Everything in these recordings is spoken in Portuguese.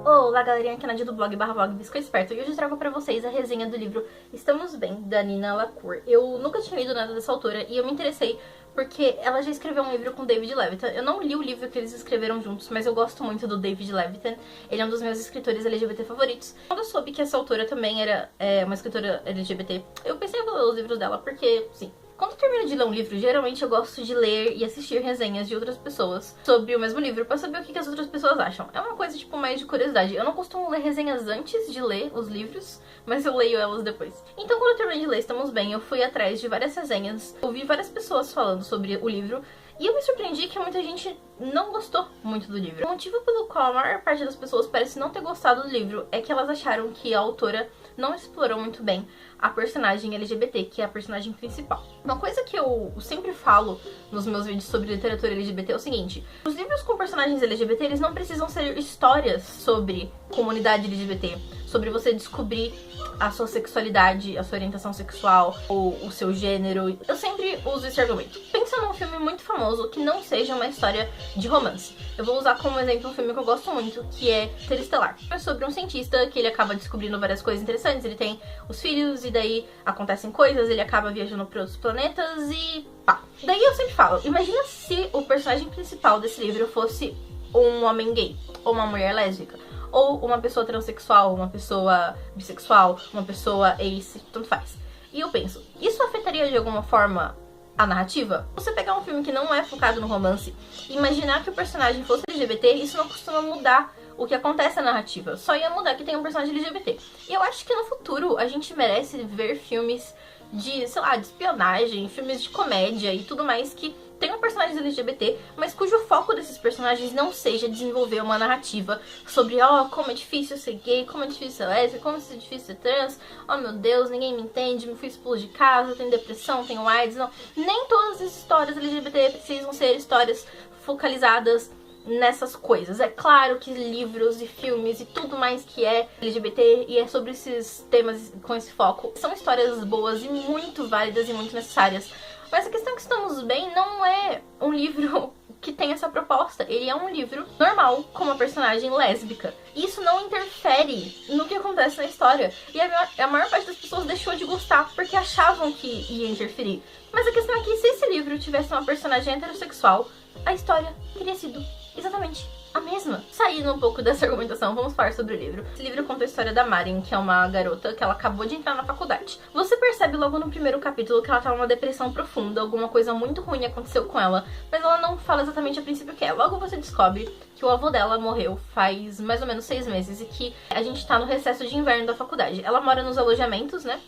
Olá galerinha, aqui é a Nadia do blog Biscoito Esperto e hoje eu trago pra vocês a resenha do livro Estamos Bem, da Nina LaCour. Eu nunca tinha lido nada dessa autora e eu me interessei porque ela já escreveu um livro com David Levitan. Eu não li o livro que eles escreveram juntos, mas eu gosto muito do David Levitan. Ele é um dos meus escritores LGBT favoritos. Quando eu soube que essa autora também era uma escritora LGBT, eu pensei em ler os livros dela porque, sim. Quando eu termino de ler um livro, geralmente eu gosto de ler e assistir resenhas de outras pessoas sobre o mesmo livro pra saber o que as outras pessoas acham. É uma coisa, tipo, mais de curiosidade. Eu não costumo ler resenhas antes de ler os livros, mas eu leio elas depois. Então, quando eu terminei de ler Estamos Bem, eu fui atrás de várias resenhas, ouvi várias pessoas falando sobre o livro, e eu me surpreendi que muita gente não gostou muito do livro. O motivo pelo qual a maior parte das pessoas parece não ter gostado do livro é que elas acharam que a autora não explorou muito bem a personagem LGBT, que é a personagem principal. Uma coisa que eu sempre falo nos meus vídeos sobre literatura LGBT é o seguinte: os livros com personagens LGBT, eles não precisam ser histórias sobre comunidade LGBT, sobre você descobrir a sua sexualidade, a sua orientação sexual ou o seu gênero. Eu sempre uso esse argumento. Pensa num filme muito famoso que não seja uma história de romance. Eu vou usar como exemplo um filme que eu gosto muito, que é Interestelar. É sobre um cientista que ele acaba descobrindo várias coisas interessantes. Ele tem os filhos e daí acontecem coisas, ele acaba viajando para outros planetas e pá. Daí eu sempre falo, imagina se o personagem principal desse livro fosse um homem gay ou uma mulher lésbica, ou uma pessoa transexual, uma pessoa bissexual, uma pessoa ace, tanto faz. E eu penso, isso afetaria de alguma forma a narrativa? Você pegar um filme que não é focado no romance e imaginar que o personagem fosse LGBT, isso não costuma mudar o que acontece na narrativa. Só ia mudar que tem um personagem LGBT. E eu acho que no futuro a gente merece ver filmes de, sei lá, de espionagem, filmes de comédia e tudo mais que tenham personagens LGBT, mas cujo foco desses personagens não seja desenvolver uma narrativa sobre, como é difícil ser gay, como é difícil ser lésbica, como é difícil ser trans, oh meu Deus, ninguém me entende, me fui expulso de casa, tenho depressão, tenho AIDS, não. Nem todas as histórias LGBT precisam ser histórias focalizadas nessas coisas. É claro que livros e filmes e tudo mais que é LGBT e é sobre esses temas com esse foco são histórias boas e muito válidas e muito necessárias. Mas a questão é que Estamos Bem não é um livro que tem essa proposta. Ele é um livro normal, com uma personagem lésbica. Isso não interfere no que acontece na história. E a maior parte das pessoas deixou de gostar porque achavam que ia interferir. Mas a questão é que se esse livro tivesse uma personagem heterossexual, a história teria sido exatamente a mesma. Saindo um pouco dessa argumentação, vamos falar sobre o livro. Esse livro conta a história da Marin, que é uma garota que ela acabou de entrar na faculdade. Você percebe logo no primeiro capítulo que ela tá numa depressão profunda, alguma coisa muito ruim aconteceu com ela, mas ela não fala exatamente a princípio o que é. Logo você descobre que o avô dela morreu faz mais ou menos 6 meses e que a gente tá no recesso de inverno da faculdade. Ela mora nos alojamentos, né,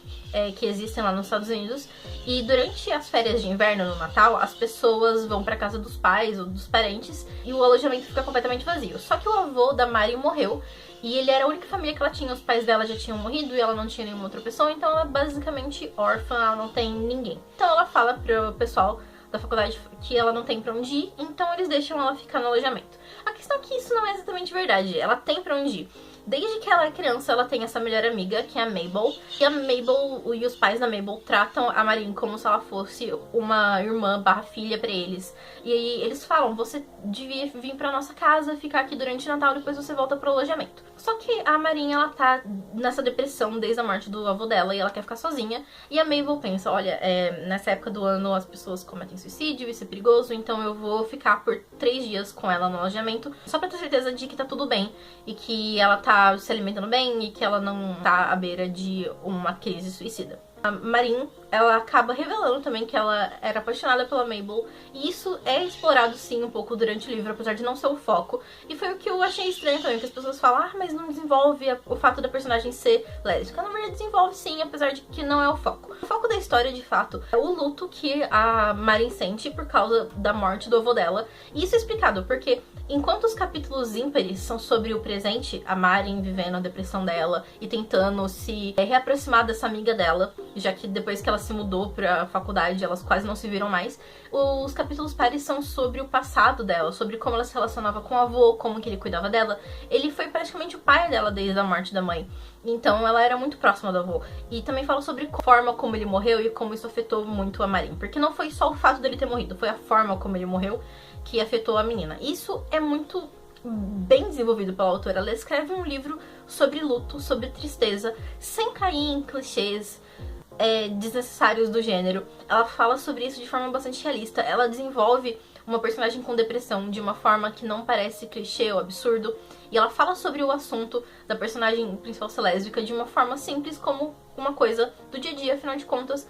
que existem lá nos Estados Unidos, e durante as férias de inverno, no Natal, as pessoas vão pra casa dos pais ou dos parentes e o alojamento fica completamente vazio. Só que o avô da Mari morreu e ele era a única família que ela tinha. Os pais dela já tinham morrido e ela não tinha nenhuma outra pessoa, então ela é basicamente órfã, ela não tem ninguém. Então ela fala pro pessoal da faculdade que ela não tem pra onde ir, então eles deixam ela ficar no alojamento. A questão é que isso não é exatamente verdade, ela tem pra onde ir. Desde que ela é criança, ela tem essa melhor amiga, que é a Mabel. E a Mabel e os pais da Mabel tratam a Marin como se ela fosse uma irmã / filha pra eles. E aí eles falam, você devia vir pra nossa casa, ficar aqui durante o Natal, depois você volta pro alojamento. Só que a Marin, ela tá nessa depressão desde a morte do avô dela e ela quer ficar sozinha. E a Mabel pensa, olha, nessa época do ano as pessoas cometem suicídio, isso é perigoso, então eu vou ficar por 3 dias com ela no alojamento, só pra ter certeza de que tá tudo bem e que ela tá se alimentando bem e que ela não tá à beira de uma crise suicida. A Marin, ela acaba revelando também que ela era apaixonada pela Mabel, e isso é explorado sim um pouco durante o livro, apesar de não ser o foco. E foi o que eu achei estranho também, que as pessoas falam, mas não desenvolve o fato da personagem ser lésbica. Na verdade desenvolve sim, apesar de que não é o foco. O foco da história, de fato, é o luto que a Marin sente por causa da morte do avô dela. E isso é explicado porque enquanto os capítulos ímpares são sobre o presente, a Marin vivendo a depressão dela e tentando se reaproximar dessa amiga dela, já que depois que ela se mudou pra faculdade, elas quase não se viram mais, os capítulos pares são sobre o passado dela, sobre como ela se relacionava com o avô, como que ele cuidava dela. Ele foi praticamente o pai dela desde a morte da mãe, então ela era muito próxima do avô. E também fala sobre a forma como ele morreu e como isso afetou muito a Marin, porque não foi só o fato dele ter morrido, foi a forma como ele morreu que afetou a menina. Isso é muito bem desenvolvido pela autora. Ela escreve um livro sobre luto, sobre tristeza, sem cair em clichês desnecessários do gênero. Ela fala sobre isso de forma bastante realista. Ela desenvolve uma personagem com depressão de uma forma que não parece clichê ou absurdo. E ela fala sobre o assunto da personagem principal ser lésbica de uma forma simples, como uma coisa do dia a dia. Afinal de contas,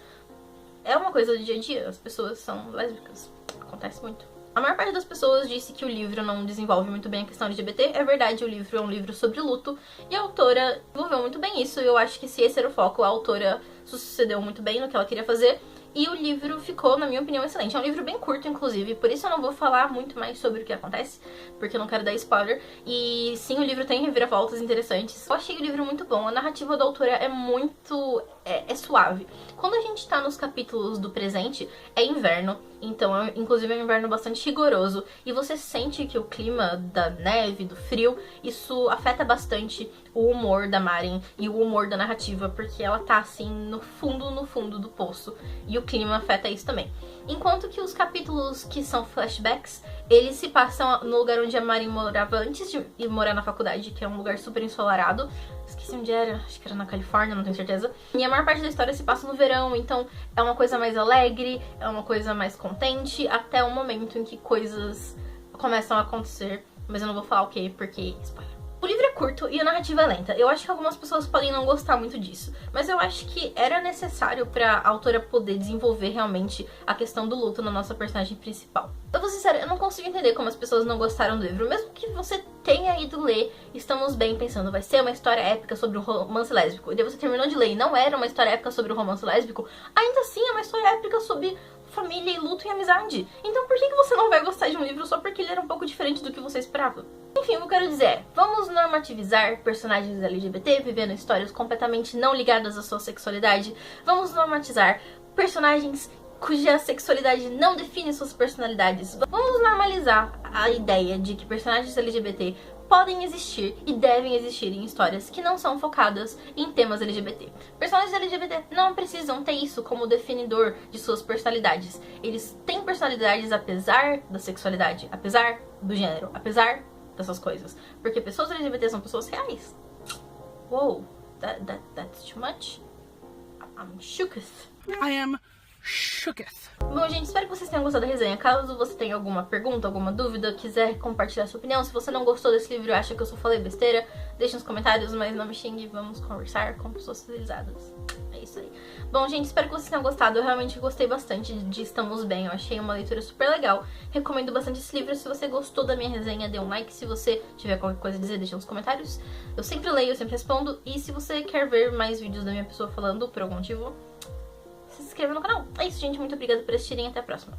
é uma coisa do dia a dia. As pessoas são lésbicas. Acontece muito. A maior parte das pessoas disse que o livro não desenvolve muito bem a questão LGBT. É verdade, o livro é um livro sobre luto e a autora desenvolveu muito bem isso. E eu acho que se esse era o foco, a autora sucedeu muito bem no que ela queria fazer. E o livro ficou, na minha opinião, excelente. É um livro bem curto, inclusive, por isso eu não vou falar muito mais sobre o que acontece, porque eu não quero dar spoiler. E sim, o livro tem reviravoltas interessantes. Eu achei o livro muito bom. A narrativa da autora é muito... é suave. Quando a gente tá nos capítulos do presente, é inverno. Então, inclusive, é um inverno bastante rigoroso. E você sente que o clima da neve, do frio, isso afeta bastante o humor da Maren e o humor da narrativa, porque ela tá, assim, no fundo do poço. E o clima afeta isso também. Enquanto que os capítulos que são flashbacks, eles se passam no lugar onde a Maren morava antes de ir morar na faculdade, que é um lugar super ensolarado. Esqueci onde era, acho que era na Califórnia, não tenho certeza. E a maior parte da história se passa no verão, então é uma coisa mais alegre, é uma coisa mais contente, até o momento em que coisas começam a acontecer. Mas eu não vou falar o que, porque spoiler. O livro é curto e a narrativa é lenta. Eu acho que algumas pessoas podem não gostar muito disso, mas eu acho que era necessário pra autora poder desenvolver realmente a questão do luto na nossa personagem principal. Eu vou ser sincera, eu não consigo entender como as pessoas não gostaram do livro. Mesmo que você tenha ido ler Estamos Bem pensando, vai ser uma história épica sobre um romance lésbico, e daí você terminou de ler e não era uma história épica sobre o romance lésbico, ainda assim é uma história épica sobre família e luto e amizade. Então por que você não vai gostar de um livro só porque ele era um pouco diferente do que você esperava? Enfim, o que eu quero dizer é, vamos normativizar personagens LGBT vivendo histórias completamente não ligadas à sua sexualidade. Vamos normatizar personagens cuja sexualidade não define suas personalidades. Vamos normalizar a ideia de que personagens LGBT podem existir e devem existir em histórias que não são focadas em temas LGBT. Personagens LGBT não precisam ter isso como definidor de suas personalidades. Eles têm personalidades apesar da sexualidade, apesar do gênero, apesar dessas coisas. Porque pessoas LGBT são pessoas reais. Wow, that's too much. I'm shooketh. I am shooketh. Bom, gente, espero que vocês tenham gostado da resenha. Caso você tenha alguma pergunta, alguma dúvida, quiser compartilhar sua opinião, se você não gostou desse livro e acha que eu só falei besteira, deixe nos comentários, mas não me xingue, vamos conversar com pessoas civilizadas. É isso aí. Bom, gente, espero que vocês tenham gostado. Eu realmente gostei bastante de Estamos Bem. Eu achei uma leitura super legal. Recomendo bastante esse livro. Se você gostou da minha resenha, dê um like. Se você tiver qualquer coisa a dizer, deixa nos comentários. Eu sempre leio, eu sempre respondo. E se você quer ver mais vídeos da minha pessoa falando por algum motivo, se inscreva no canal. É isso, gente. Muito obrigada por assistirem. Até a próxima.